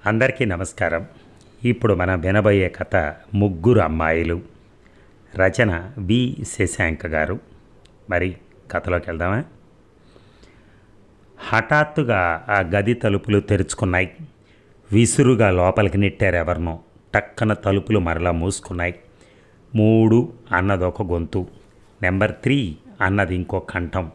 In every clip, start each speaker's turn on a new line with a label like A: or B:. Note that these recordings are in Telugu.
A: అందరికీ నమస్కారం. ఇప్పుడు మనం వినబోయే కథ ముగ్గురు అమ్మాయిలు. రచన వి శశాంక్ గారు. మరి కథలోకి వెళ్దామా? హఠాత్తుగా ఆ గది తలుపులు తెరుచుకున్నాయి. విసురుగా లోపలికి నెట్టారు ఎవరినో. టక్కన తలుపులు మరలా మూసుకున్నాయి. 3 అన్నదొక గొంతు, నెంబర్ 3 అన్నది ఇంకో కంఠం.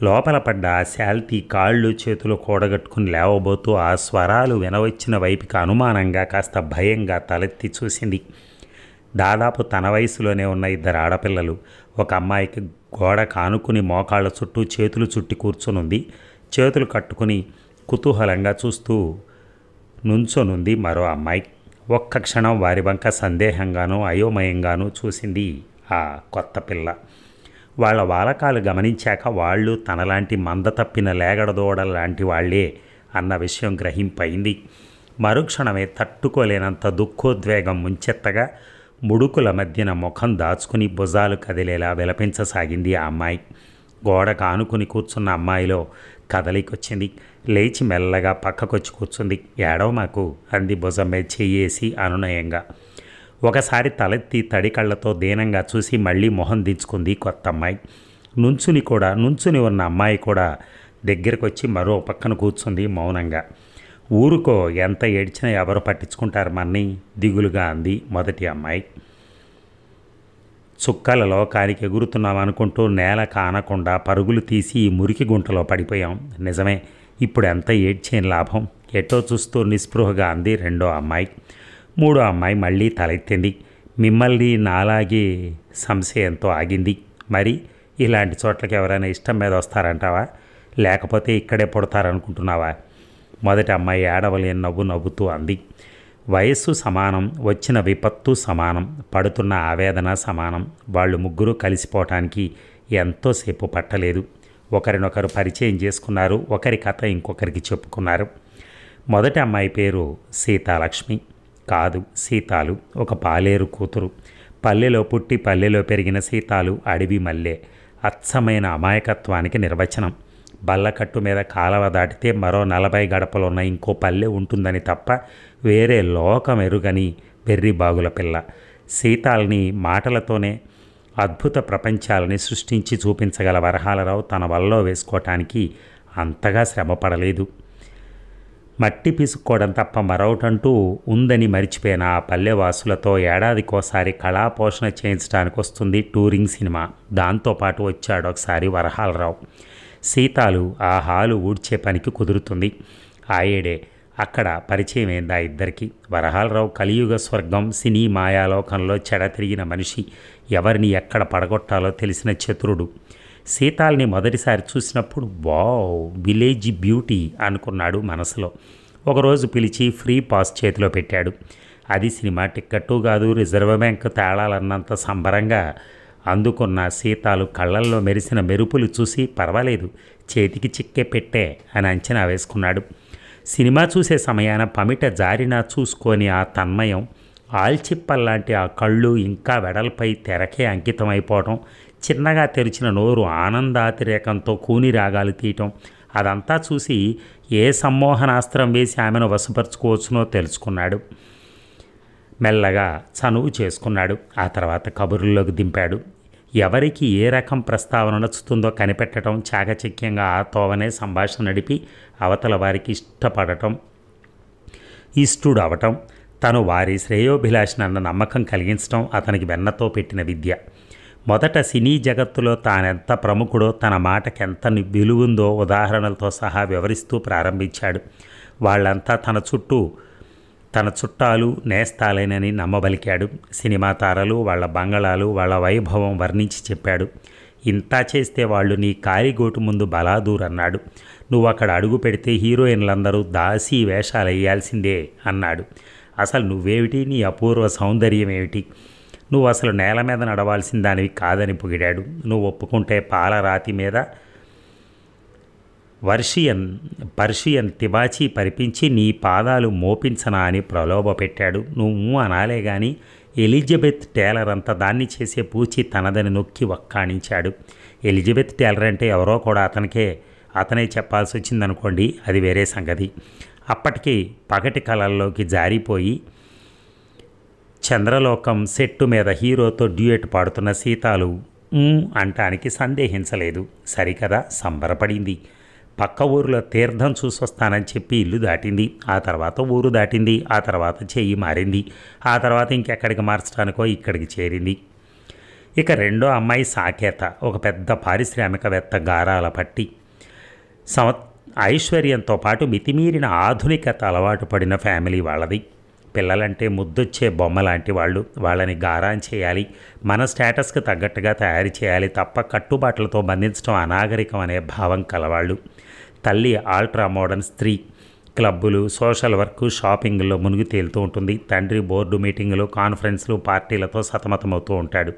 A: లోపల పడ్డ శాల్తీ కాళ్ళు చేతులు కూడగట్టుకుని లేవబోతూ ఆ స్వరాలు వినవచ్చిన వైపుకి అనుమానంగా కాస్త భయంగా తలెత్తి చూసింది. దాదాపు తన వయసులోనే ఉన్న 2 ఆడపిల్లలు. ఒక అమ్మాయికి గోడ కానుకుని మోకాళ్ళ చుట్టూ చేతులు చుట్టి కూర్చునుంది. చేతులు కట్టుకుని కుతూహలంగా చూస్తూ నుంచొనుంది మరో అమ్మాయి. ఒక్క క్షణం వారి వంక సందేహంగానూ అయోమయంగానూ చూసింది ఆ కొత్త పిల్ల. వాళ్ళ వాలకాలు గమనించాక వాళ్ళు తనలాంటి మంద తప్పిన లేగడదోడల లాంటి వాళ్లే అన్న విషయం గ్రహింపైంది. మరుక్షణమే తట్టుకోలేనంత దుఃఖోద్వేగం ముంచెత్తగా ముడుకుల మధ్యన ముఖం దాచుకుని భుజాలు కదిలేలా విలపించసాగింది ఆ అమ్మాయి. గోడకు ఆనుకుని కూర్చున్న అమ్మాయిలో కదలికొచ్చింది. లేచి మెల్లగా పక్కకొచ్చి కూర్చుంది. ఏడవ మాకు అంది భుజం మీద చెయ్యేసి అనునయంగా. ఒకసారి తలెత్తి తడి కళ్ళతో దీనంగా చూసి మళ్ళీ మొహం దించుకుంది కొత్త అమ్మాయి. నుంచుని ఉన్న అమ్మాయి కూడా దగ్గరకు వచ్చి మరో పక్కన కూర్చుంది మౌనంగా. ఊరుకో, ఎంత ఏడ్చినా ఎవరు పట్టించుకుంటారు మన్ని దిగులుగా అంది మొదటి అమ్మాయి. చుక్కల లోకానికి ఎగురుతున్నామనుకుంటూ నేల కానకుండా పరుగులు తీసి ఈ మురికి గుంటలో పడిపోయాం. నిజమే, ఇప్పుడు ఎంత ఏడ్చేం లాభం, ఎటో చూస్తూ నిస్పృహగా అంది రెండో అమ్మాయి. మూడో అమ్మాయి మళ్ళీ తలెత్తింది. మిమ్మల్ని నాలాగే సంశయంతో ఆగింది. మరి ఇలాంటి చోట్లకి ఎవరైనా ఇష్టం మీద వస్తారంటావా, లేకపోతే ఇక్కడే పుడతారనుకుంటున్నావా? మొదటి అమ్మాయి ఏడవలేని నవ్వు నవ్వుతూ అంది. వయస్సు సమానం, వచ్చిన విపత్తు సమానం, పడుతున్న ఆవేదన సమానం. వాళ్ళు ముగ్గురు కలిసిపోవటానికి ఎంతోసేపు పట్టలేదు. ఒకరినొకరు పరిచయం చేసుకున్నారు. ఒకరి కథ ఇంకొకరికి చెప్పుకున్నారు. మొదటి అమ్మాయి పేరు సీతాలక్ష్మి కాదు, సీతాలు. ఒక పాలేరు కూతురు. పల్లెలో పుట్టి పల్లెలో పెరిగిన సీతాలు అడవి మల్లె. అచ్చమైన అమాయకత్వానికి నిర్వచనం. బల్లకట్టు మీద కాలవ దాటితే మరో 40 గడపలున్న ఇంకో పల్లె ఉంటుందని తప్ప వేరే లోకం ఎరుగని వెర్రి బాగుల పిల్ల. సీతాల్ని మాటలతోనే అద్భుత ప్రపంచాలని సృష్టించి చూపించగల వరహాలరావు తన వల్లో వేసుకోవటానికి అంతగా శ్రమపడలేదు. మట్టి పిసుక్కోవడం తప్ప మరొకటంటూ ఉందని మరిచిపోయిన ఆ పల్లెవాసులతో ఏడాదికోసారి కళాపోషణ చేయించడానికి వస్తుంది టూరింగ్ సినిమా. దాంతోపాటు వచ్చాడు ఒకసారి వరహాలరావు. సీతాలు ఆ హాలు ఊడ్చే పనికి కుదురుతుంది. ఆయేడే అక్కడ పరిచయం అయింది ఆ ఇద్దరికి. వరహాలరావు కలియుగ స్వర్గం సినీ మాయాలోకంలో చెడ తిరిగిన మనిషి. ఎవరిని ఎక్కడ పడగొట్టాలో తెలిసిన చతురుడు. సీతాల్ని మొదటిసారి చూసినప్పుడు వావ్, విలేజ్ బ్యూటీ అనుకున్నాడు మనసులో. ఒకరోజు పిలిచి ఫ్రీ పాస్ చేతిలో పెట్టాడు. అది సినిమా టిక్కెట్టు కాదు, రిజర్వ్ బ్యాంక్ తాళాలన్నంత సంబరంగా అందుకున్న సీతాలు కళ్ళల్లో మెరిసిన మెరుపులు చూసి పర్వాలేదు, చేతికి చిక్కే పెట్టే అని అంచనా వేసుకున్నాడు. సినిమా చూసే సమయాన పమిట జారినా చూసుకొని ఆ తన్మయం, ఆల్చిప్పల్లాంటి ఆ కళ్ళు ఇంకా వెడల్పై తెరకే అంకితమైపోవటం, చిన్నగా తెరిచిన నోరు ఆనందాతిరేకంతో కూని రాగాలు తీయటం, అదంతా చూసి ఏ సమ్మోహనాస్త్రం వేసి ఆమెను వశపరుచుకోవచ్చునో తెలుసుకున్నాడు. మెల్లగా చనువు చేసుకున్నాడు. ఆ తర్వాత కబుర్లోకి దింపాడు. ఎవరికి ఏ రకం ప్రస్తావన నచ్చుతుందో కనిపెట్టడం, చాకచక్యంగా ఆ తోవనే సంభాషణ నడిపి అవతల వారికి ఇష్టుడు అవటం, తను వారి శ్రేయోభిలాషనన్న నమ్మకం కలిగించడం అతనికి వెన్నతో పెట్టిన విద్య. మొదట సినీ జగత్తులో తానెంత ప్రముఖుడో, తన మాటకెంత విలువుందో ఉదాహరణలతో సహా వివరిస్తూ ప్రారంభించాడు. వాళ్ళంతా తన చుట్టాలు నేస్తాలేనని నమ్మబలికాడు. సినిమా తారలు, వాళ్ళ బంగళాలు, వాళ్ళ వైభవం వర్ణించి చెప్పాడు. ఇంతా చేస్తే వాళ్ళు నీ కాలిగోటు ముందు బలాదూరన్నాడు. నువ్వు అక్కడ అడుగు పెడితే హీరోయిన్లందరూ దాసీ వేషాలు వేయాల్సిందే అన్నాడు. అసలు నువ్వేమిటి, నీ అపూర్వ సౌందర్యం ఏమిటి, నువ్వు అసలు నేల మీద నడవాల్సిన దానివి కాదని పొగిడాడు. నువ్వు ఒప్పుకుంటే పాలరాతి మీద పర్షియన్ తివాచీ పరిపించి నీ పాదాలు మోపించనా అని ప్రలోభ పెట్టాడు. నువ్వు అనాలే గాని ఎలిజబెత్ టేలర్ అంత దాన్ని చేసే పూచి తనదని నొక్కి వక్కాణించాడు. ఎలిజబెత్ టేలర్ అంటే ఎవరో కూడా అతనే చెప్పాల్సి వచ్చిందనుకోండి, అది వేరే సంగతి. అప్పటికి పగటి కళల్లోకి జారిపోయి చంద్రలోకం సెట్టు మీద హీరోతో డ్యూయట్ పాడుతున్న సీతాలు అంటానికి సందేహించలేదు. సరికదా, సంబరపడింది. పక్క ఊరిలో తీర్థం చూసొస్తానని చెప్పి ఇల్లు దాటింది. ఆ తర్వాత ఊరు దాటింది. ఆ తర్వాత చెయ్యి మారింది. ఆ తర్వాత ఇంకెక్కడికి మార్చడానికో ఇక్కడికి చేరింది. ఇక రెండో అమ్మాయి సాకేత, ఒక పెద్ద పారిశ్రామికవేత్త గారాల పట్టి. ఐశ్వర్యంతో పాటు మితిమీరిన ఆధునికత అలవాటు పడిన ఫ్యామిలీ వాళ్ళది. పిల్లలంటే ముద్దొచ్చే బొమ్మ లాంటి వాళ్ళు. వాళ్ళని గారాం చేయాలి, మన స్టేటస్కి తగ్గట్టుగా తయారు చేయాలి తప్ప కట్టుబాట్లతో బంధించడం అనాగరికం అనే భావం కలవాళ్ళు. తల్లి ఆల్ట్రా మోడర్న్ స్త్రీ. క్లబ్బులు, సోషల్ వర్క్, షాపింగ్లో మునిగి తేలుతూ ఉంటుంది. తండ్రి బోర్డు మీటింగులు, కాన్ఫరెన్స్లు, పార్టీలతో సతమతమవుతూ ఉంటాడు.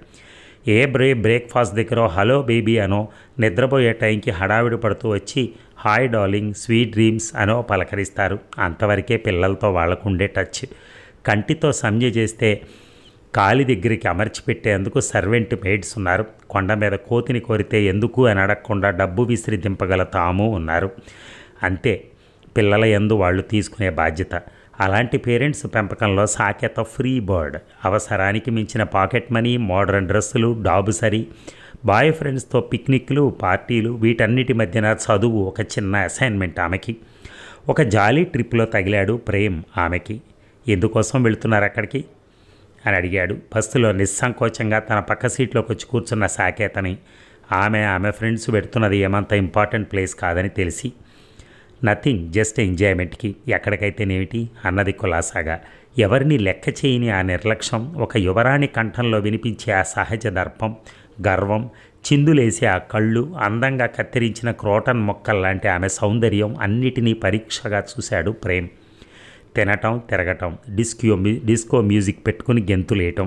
A: బ్రేక్ఫాస్ట్ దగ్గర హలో బేబీ అనో, నిద్రపోయే టైంకి హడావిడి పడుతూ వచ్చి హాయ్ డార్లింగ్, స్వీట్ డ్రీమ్స్ అనో పలకరిస్తారు. అంతవరకే పిల్లలతో వాళ్ళకుండే టచ్. కంటితో సంజ్ఞ చేస్తే కాలి దగ్గరికి అమర్చిపెట్టేందుకు సర్వెంట్ మెయిడ్స్ ఉన్నారు. కొండ మీద కోతిని కోరితే ఎందుకు అని అడగకుండా డబ్బు విసిరి దింపగల తాము ఉన్నారు. అంతే, పిల్లల యందు వాళ్ళు తీసుకునే బాధ్యత. అలాంటి పేరెంట్స్ పెంపకంలో సాకేత ఫ్రీ బర్డ్. అవసరానికి మించిన పాకెట్ మనీ, మోడర్న్ డ్రెస్సులు, డాబుసరి, బాయ్ ఫ్రెండ్స్తో పిక్నిక్లు, పార్టీలు, వీటన్నిటి మధ్యన చదువు ఒక చిన్న అసైన్మెంట్ ఆమెకి. ఒక జాలీ ట్రిప్లో తగిలాడు ప్రేమ్ ఆమెకి. ఎందుకోసం వెళుతున్నారు అక్కడికి అని అడిగాడు. బస్సులో నిస్సంకోచంగా తన పక్క సీట్లోకి వచ్చి కూర్చున్న సాకేతని. ఆమె ఫ్రెండ్స్ పెడుతున్నది ఏమంత ఇంపార్టెంట్ ప్లేస్ కాదని తెలిసి, నథింగ్, జస్ట్ ఎంజాయ్మెంట్కి, ఎక్కడికైతేనేమిటి అన్నది కులాసాగా. ఎవరిని లెక్క చేయని ఆ నిర్లక్ష్యం, ఒక యువరాణి కంఠంలో వినిపించే ఆ సహజ దర్పం, గర్వం, చిందులేసే ఆ కళ్ళు, అందంగా కత్తిరించిన క్రోటన్ మొక్కల్లాంటి ఆమె సౌందర్యం అన్నిటినీ పరీక్షగా చూశాడు ప్రేమ్. తినటం, తిరగటం, డిస్కో మ్యూజిక్ పెట్టుకుని గెంతులేయటం,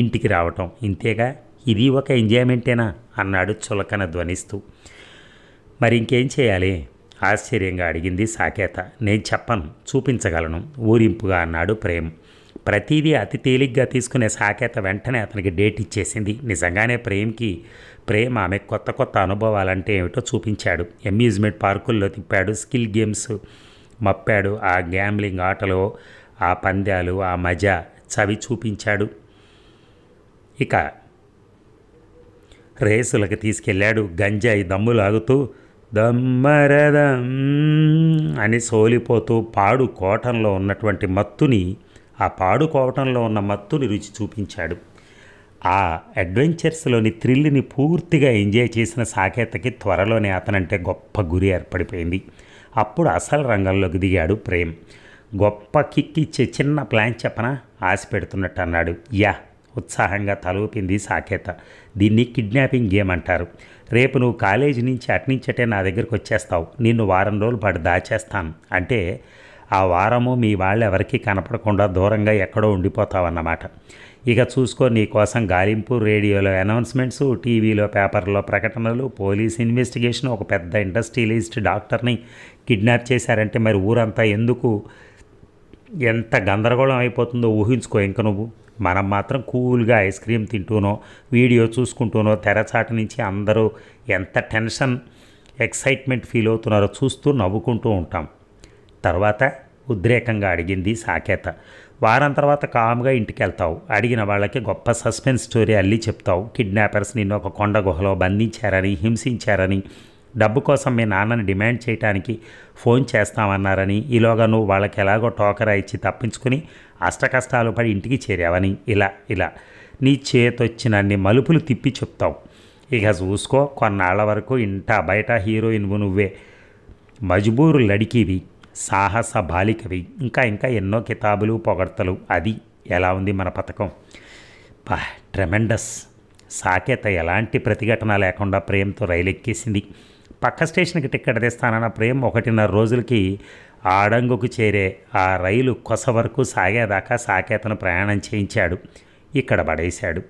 A: ఇంటికి రావటం, ఇంతేగా, ఇది ఒక ఎంజాయ్మెంటేనా అన్నాడు చులకన ధ్వనిస్తూ. మరి ఇంకేం చేయాలి ఆశ్చర్యంగా అడిగింది సాకేత. నేను చెప్పను, చూపించగలను ఊరింపుగా అన్నాడు ప్రేమ్. ప్రతిదీ అతి తేలిగ్గా తీసుకునే సాకేత వెంటనే అతనికి డేట్ ఇచ్చేసింది. నిజంగానే ప్రేమ్ ఆమె కొత్త కొత్త అనుభవాలంటే ఏమిటో చూపించాడు. అమ్యూజ్మెంట్ పార్కుల్లో తిప్పాడు, స్కిల్ గేమ్స్ మప్పాడు, ఆ గ్యాంబ్లింగ్ ఆటలో ఆ పందాలు, ఆ మజా చవి చూపించాడు. ఇక రేసులకు తీసుకెళ్ళాడు. గంజాయి దమ్ములాగుతూ దమ్మరదం అని సోలిపోతూ పాడుకోవటంలో ఉన్నటువంటి మత్తుని, ఆ పాడుకోవటంలో ఉన్న మత్తుని రుచి చూపించాడు. ఆ అడ్వెంచర్స్లోని థ్రిల్ని పూర్తిగా ఎంజాయ్ చేసిన సాకేతకి త్వరలోనే అతనంటే గొప్ప గురి ఏర్పడిపోయింది. అప్పుడు అసలు రంగంలోకి దిగాడు ప్రేమ్. గొప్ప కిక్కిచ్చే చిన్న ప్లాన్ చెప్పనా ఆశ పెడుతున్నట్టు అన్నాడు. ఉత్సాహంగా తలూపింది సాకేత. దీన్ని కిడ్నాపింగ్ గేమ్ అంటారు. రేపు నువ్వు కాలేజీ నుంచి అట్నుంచటే నా దగ్గరికి వచ్చేస్తావు. నిన్ను వారం రోజుల పాటు దాచేస్తాను. అంటే ఆ వారము మీ వాళ్ళు ఎవరికీ కనపడకుండా దూరంగా ఎక్కడో ఉండిపోతావన్నమాట. ఇక చూసుకో, నీ కోసం గాలింపు, రేడియోలో అనౌన్స్మెంట్స్, టీవీలో పేపర్లో ప్రకటనలు, పోలీస్ ఇన్వెస్టిగేషన్, ఒక పెద్ద ఇండస్ట్రియలిస్ట్ డాక్టర్ని కిడ్నాప్ చేశారంటే మరి ఊరంతా ఎందుకు ఎంత గందరగోళం అయిపోతుందో ఊహించుకో. ఇంక నువ్వు, మనం మాత్రం కూల్గా ఐస్ క్రీమ్ తింటూనో, వీడియో చూసుకుంటూనో, తెరచాటు నుంచి అందరూ ఎంత టెన్షన్, ఎక్సైట్మెంట్ ఫీల్ అవుతున్నారో చూస్తూ నవ్వుకుంటూ ఉంటాం. తర్వాత ఉద్రేకంగా అడిగింది సాకేత. వారం తర్వాత కామ్గా ఇంటికి వెళ్తావు. అడిగిన వాళ్ళకి గొప్ప సస్పెన్స్ స్టోరీ అల్లి చెప్తావు. కిడ్నాపర్స్ నిన్ను ఒక కొండ గుహలో బంధించారని, హింసించారని, డబ్బు కోసం మీ నాన్నని డిమాండ్ చేయడానికి ఫోన్ చేస్తామన్నారని, ఈలోగా నువ్వు వాళ్ళకి ఎలాగో టోకరా ఇచ్చి తప్పించుకుని అష్టకష్టాలు పడి ఇంటికి చేరావని, ఇలా నీ చేతొచ్చినన్ని మలుపులు తిప్పి చెప్తావు. ఇక చూసుకో, కొన్నాళ్ల వరకు ఇంట బయట హీరోయిన్వు నువ్వే, మజ్బూరు లడికివి, సాహస బాలికవి, ఇంకా ఎన్నో కితాబులు, పొగడ్తలు. అది ఎలా ఉంది మన పథకం? ట్రెమెండస్. సాకేత ఎలాంటి ప్రతిఘటన లేకుండా ప్రేమ్తో రైలు ఎక్కేసింది. పక్క స్టేషన్కి టిక్కెట్ తెస్తానన్న ప్రేమ్ 1.5 రోజులకి ఆడంగుకు చేరే ఆ రైలు కొస వరకు సాగేదాకా సాకేతను ప్రయాణం చేయించాడు. ఇక్కడ పడేశాడు.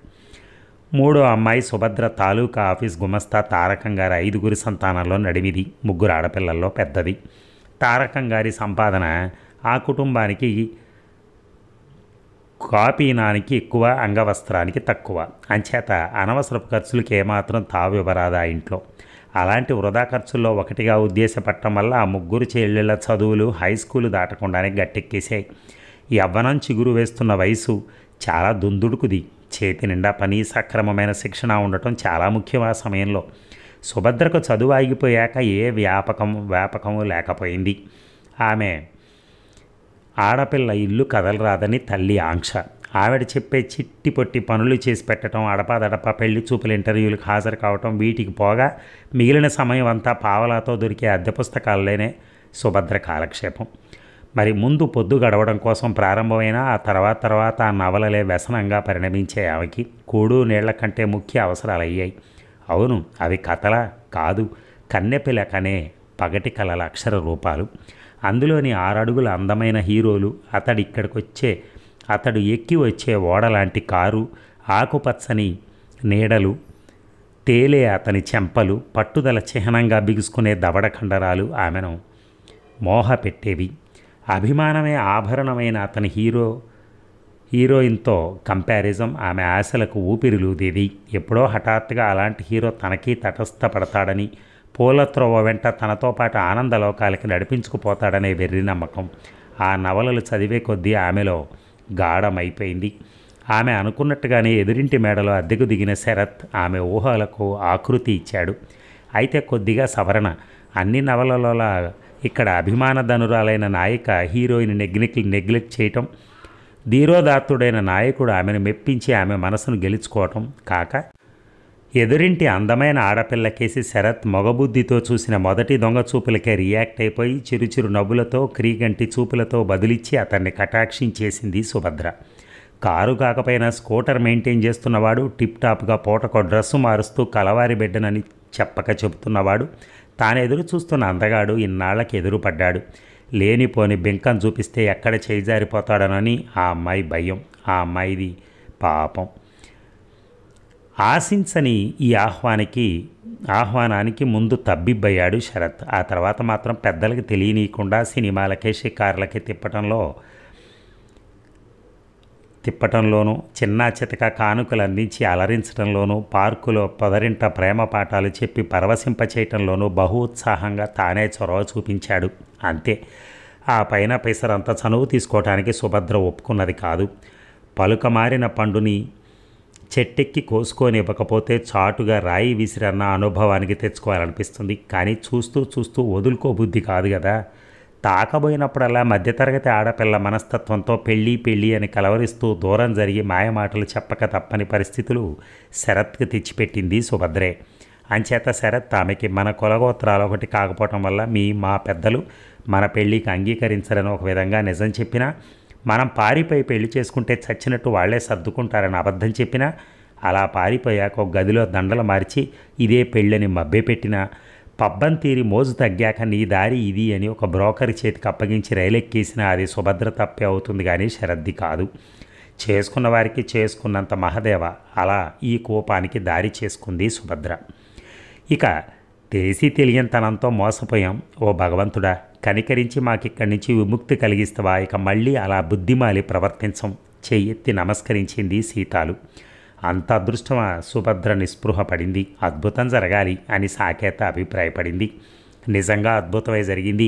A: మూడో అమ్మాయి సుభద్ర తాలూకా ఆఫీస్ గుమస్తా తారకం గారి 5 సంతానంలో నడిమిది. 3 ఆడపిల్లల్లో పెద్దది. తారకం గారి సంపాదన ఆ కుటుంబానికి కాపీనానికి ఎక్కువ, అంగవస్త్రానికి తక్కువ. అంచేత అనవసరపు ఖర్చులకి ఏమాత్రం తావివ్వరాదా ఇంట్లో. అలాంటి వృధా ఖర్చుల్లో ఒకటిగా ఉద్దేశపడటం వల్ల ఆ ముగ్గురు చెల్లెళ్ళ చదువులు హై స్కూలు దాటకుండానే గట్టెక్కేశాయి. యవ్వనం చిగురు వేస్తున్న వయసు చాలా దుందుడుకుది. చేతి నిండా పని, సక్రమమైన శిక్షణ ఉండటం చాలా ముఖ్యం ఆ సమయంలో. సుభద్రకు చదువు ఆగిపోయాక ఏ వ్యాపకము లేకపోయింది. ఆమె ఆడపిల్ల ఇల్లు కదలరాదని తల్లి ఆంక్ష. ఆవిడ చెప్పే చిట్టి పొట్టి పనులు చేసి పెట్టడం, అడపాదడపా పెళ్లి చూపుల ఇంటర్వ్యూలకు హాజరు కావటం, వీటికి పోగా మిగిలిన సమయం అంతా పావలాతో దొరికే అద్దె పుస్తకాల్లోనే సుభద్ర కాలక్షేపం. మరి ముందు పొద్దు గడవడం కోసం ప్రారంభమైన ఆ తర్వాత ఆ నవలలే వ్యసనంగా పరిణమించే ఆమెకి కూడు నీళ్ల కంటే ముఖ్య అవసరాలయ్యాయి. అవును, అవి కథలా కాదు, కన్నెపిల్ల కనే పగటి కళల అక్షర రూపాలు. అందులోని 6 అడుగుల అందమైన హీరోలు, అతడు ఎక్కి వచ్చే ఓడలాంటి కారు, ఆకుపచ్చని నీడలు, తేలే అతని చెంపలు, పట్టుదల చిహ్నంగా బిగుసుకునే దవడ కండరాలు ఆమెను మోహ పెట్టేవి. అభిమానమే ఆభరణమైన అతని హీరోయిన్తో కంపారిజం ఆమె ఆశలకు ఊపిరిలూదేది. ఎప్పుడో హఠాత్తుగా అలాంటి హీరో తనకి తటస్థపడతాడని, పూల త్రోవ వెంట తనతో పాటు ఆనందలోకాలకి నడిపించుకుపోతాడనే వెర్రి నమ్మకం ఆ నవలలు చదివే కొద్దీ ఆమెలో గాఢమైపోయింది. ఆమె అనుకున్నట్టుగానే ఎదురింటి మేడలో అద్దెకు దిగిన శరత్ ఆమె ఊహలకు ఆకృతి ఇచ్చాడు. అయితే కొద్దిగా సవరణ. అన్ని నవలలోలా ఇక్కడ అభిమానధనురాలైన నాయిక హీరోయిన్ నెగ్లెక్ట్ చేయటం, ధీరోదాత్తుడైన నాయకుడు ఆమెను మెప్పించి ఆమె మనసును గెలుచుకోవటం కాక, ఎదురింటి అందమైన ఆడపిల్లకేసి శరత్ మొగబుద్ధితో చూసిన మొదటి దొంగ చూపులకే రియాక్ట్ అయిపోయి చిరుచిరు నవ్వులతో, క్రీగంటి చూపులతో బదులిచ్చి అతన్ని కటాక్షించేసింది సుభద్ర. కారు కాకపోయినా స్కూటర్ మెయింటైన్ చేస్తున్నవాడు, టిప్ టాప్గా పూటకో డ్రెస్సు మారుస్తూ కలవారి బిడ్డనని చెప్పక చెబుతున్నవాడు, తాను ఎదురు చూస్తున్న అందగాడు ఇన్నాళ్లకి ఎదురుపడ్డాడు. లేనిపోని బెంకం చూపిస్తే ఎక్కడ చేజారిపోతాడనని ఆ అమ్మాయి భయం. ఆ అమ్మాయిది పాపం. ఆశించని ఈ ఆహ్వానానికి ముందు తబ్బిబ్బయ్యాడు శరత్. ఆ తర్వాత మాత్రం పెద్దలకి తెలియనీయకుండా సినిమాలకే, షికార్లకి తిప్పటంలోనూ, చిన్నా చితక కానుకలు అందించి అలరించడంలోనూ, పార్కులో పొదరింట ప్రేమ పాఠాలు చెప్పి పరవశింపచేయటంలోనూ బహు ఉత్సాహంగా తానే చొరవ చూపించాడు. అంతే. ఆ పైన పైసరంత చనువు తీసుకోవటానికి సుభద్ర ఒప్పుకున్నది కాదు. పలుకమారిన పండుని చెట్టెక్కి కోసుకోనివ్వకపోతే చాటుగా రాయి విసిరన్న అనుభవానికి తెచ్చుకోవాలనిపిస్తుంది. కానీ చూస్తూ వదులుకోబుద్ధి కాదు కదా. తాకబోయినప్పుడల్లా మధ్యతరగతి ఆడపిల్ల మనస్తత్వంతో పెళ్ళి అని కలవరిస్తూ దూరం జరిగి మాయమాటలు చెప్పక తప్పని పరిస్థితులు శరత్కి తెచ్చిపెట్టింది సుభద్రే. అంచేత శరత్ ఆమెకి మన కులగోత్రాలు ఒకటి కాకపోవటం వల్ల మా పెద్దలు మన పెళ్ళికి అంగీకరించరని ఒక విధంగా నిజం చెప్పినా, మనం పారిపోయి పెళ్లి చేసుకుంటే చచ్చినట్టు వాళ్లే సర్దుకుంటారని అబద్ధం చెప్పినా, అలా పారిపోయాక ఒక గదిలో దండలు మార్చి ఇదే పెళ్ళని మభ్యపెట్టినా, పబ్బం తీరి మోజు తగ్గాక నీ దారి ఇది అని ఒక బ్రోకర్ చేతికి అప్పగించి రైలెక్కేసినా అది సుభద్ర తప్పే అవుతుంది కానీ శరద్ది కాదు. చేసుకున్న వారికి చేసుకున్నంత మహదేవ అలా ఈ కోపానికి దారి చేసుకుంది సుభద్ర. ఇక తెలియనితనంతో మోసపోయాం. ఓ భగవంతుడా, కనికరించి మాకిక్కడి నుంచి విముక్తి కలిగిస్తావా? ఇక మళ్ళీ అలా బుద్ధిమాలి ప్రవర్తించం. చెయ్యెత్తి నమస్కరించింది సీతాలు. అంత అదృష్టమా? సుభద్ర నిస్పృహ పడింది. అద్భుతం జరగాలి అని సాకేత అభిప్రాయపడింది. నిజంగా అద్భుతమే జరిగింది.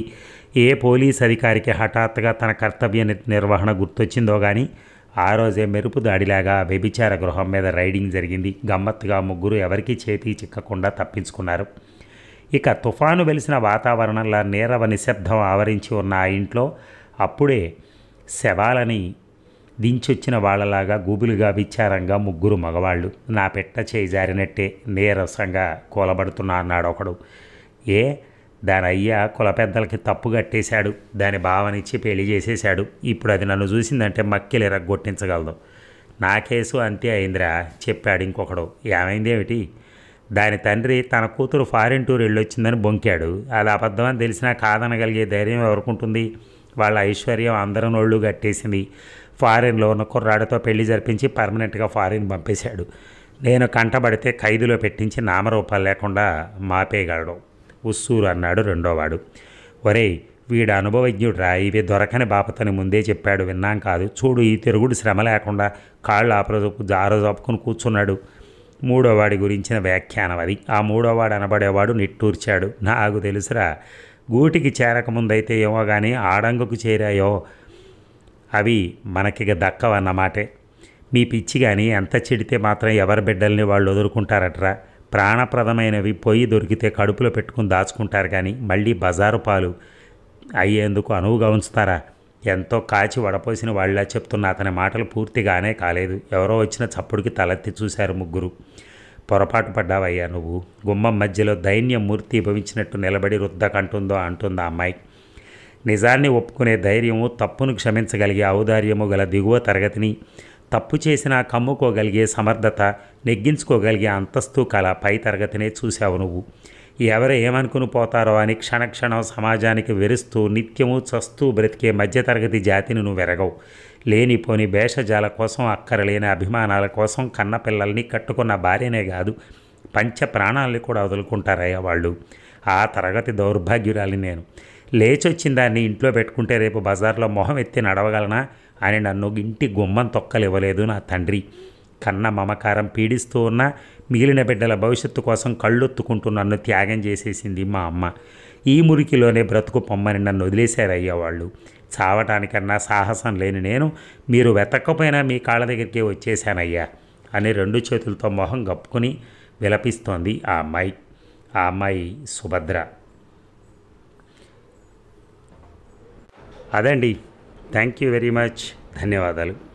A: ఏ పోలీస్ అధికారికి హఠాత్తుగా తన కర్తవ్య నిర్వహణ గుర్తొచ్చిందో కానీ ఆ రోజే మెరుపు దాడిలాగా వ్యభిచార గృహం మీద రైడింగ్ జరిగింది. గమ్మత్తుగా ముగ్గురు ఎవరికీ చేతికి చిక్కకుండా తప్పించుకున్నారు. ఇక తుఫాను వెలిసిన వాతావరణంలో నీరవ నిశ్శబ్దం ఆవరించి ఉన్న ఆ ఇంట్లో అప్పుడే శవాలని దించొచ్చిన వాళ్ళలాగా గూబులుగా విచారంగా ముగ్గురు మగవాళ్ళు. నా పెట్ట చేయి జారినట్టే నీరసంగా కూలబడుతున్నా అన్నాడు ఒకడు. దాని అయ్యా కుల పెద్దలకి తప్పు కట్టేశాడు, దాని భావనిచ్చి పెళ్లి చేసేశాడు. ఇప్పుడు అది నన్ను చూసిందంటే మక్కిలు ఎరగొట్టించగలదు. నా కేసు అంతే అయిందిరా చెప్పాడు ఇంకొకడు. ఏమైందేమిటి? దాని తండ్రి తన కూతురు ఫారిన్ టూర్ వెళ్ళొచ్చిందని బొంకాడు. అది అబద్ధమని తెలిసినా కాదనగలిగే ధైర్యం ఎవరుకుంటుంది? వాళ్ళ ఐశ్వర్యం అందరం ఒళ్ళు కట్టేసింది. ఫారిన్లో ఉన్న కుర్రాడితో పెళ్లి జరిపించి పర్మనెంట్గా ఫారిన్ పంపేశాడు. నేను కంటబడితే ఖైదులో పెట్టించి నామరూపాలు లేకుండా మాపేయగలడు ఉస్సూరు అన్నాడు రెండోవాడు. ఒరేయ్, వీడు అనుభవజ్ఞుడురా, ఇవి దొరకని బాపతని ముందే చెప్పాడు, విన్నాం కాదు. చూడు, ఈ తిరుగుడు శ్రమ లేకుండా కాళ్ళు ఆరోజుపుకుని కూర్చున్నాడు. మూడోవాడి గురించిన వ్యాఖ్యానం అది. ఆ మూడోవాడు అనబడేవాడు నిట్టూర్చాడు. నాకు తెలుసురా, గూటికి చేరకముందైతే ఏమో కానీ ఆడంగుకు చేరాయో అవి మనకిక దక్కవన్నమాటే. మీ పిచ్చి కానీ ఎంత చెడితే మాత్రం ఎవరి బిడ్డల్ని వాళ్ళు వదులుకుంటారట్రా. ప్రాణప్రదమైనవి పొయ్యి దొరికితే కడుపులో పెట్టుకుని దాచుకుంటారు కానీ మళ్ళీ బజారు పాలు అయ్యేందుకు అనువుగా ఉంచుతారా? ఎంతో కాచి వడపోసిన వాళ్ళ చెప్తున్న అతని మాటలు పూర్తిగానే కాలేదు. ఎవరో వచ్చిన చప్పుడుకి తలెత్తి చూశారు ముగ్గురు. పొరపాటు పడ్డావయ్యా నువ్వు. గుమ్మం మధ్యలో దైన్యం మూర్తి భవించినట్టు నిలబడి రుద్దకంటుందో అంటుందా అమ్మాయి. నిజాన్ని ఒప్పుకునే ధైర్యము, తప్పును క్షమించగలిగే ఔదార్యము గల దిగువ తరగతిని, తప్పు చేసినా కమ్ముకోగలిగే సమర్థత, నెగ్గించుకోగలిగే అంతస్తు కల పై తరగతినే చూశావు నువ్వు. ఎవరు ఏమనుకుని పోతారో అని క్షణక్షణం సమాజానికి వెరుస్తూ నిత్యము చస్తూ బ్రతికే మధ్యతరగతి జాతిని నువ్వు వెరగవు. లేనిపోని భేషజాల కోసం, అక్కరలేని అభిమానాల కోసం కన్నపిల్లల్ని, కట్టుకున్న భార్యనే కాదు పంచ ప్రాణాలని కూడా వదులుకుంటారయ్యా వాళ్ళు. ఆ తరగతి దౌర్భాగ్యురాలి నేను. లేచొచ్చిన దాన్ని ఇంట్లో పెట్టుకుంటే రేపు బజార్లో మొహం ఎత్తి నడవగలనా అని నన్ను ఇంటి గుమ్మం తొక్కలివ్వలేదు నా తండ్రి. కన్న మమకారం పీడిస్తూ ఉన్న మిగిలిన బిడ్డల భవిష్యత్తు కోసం కళ్ళొత్తుకుంటూ నన్ను త్యాగం చేసేసింది మా అమ్మ. ఈ మురికిలోనే బ్రతుకు పొమ్మని నన్ను వదిలేశారయ్యా వాళ్ళు. చావటానికన్నా సాహసం లేని నేను మీరు వెతక్కపోయినా మీ కాళ్ళ దగ్గరికే వచ్చేసానయ్యా అని రెండు చేతులతో మొహం కప్పుకొని విలపిస్తోంది ఆ అమ్మాయి. ఆ అమ్మాయి సుభద్ర. అదండి. Thank you very much. ధన్యవాదాలు.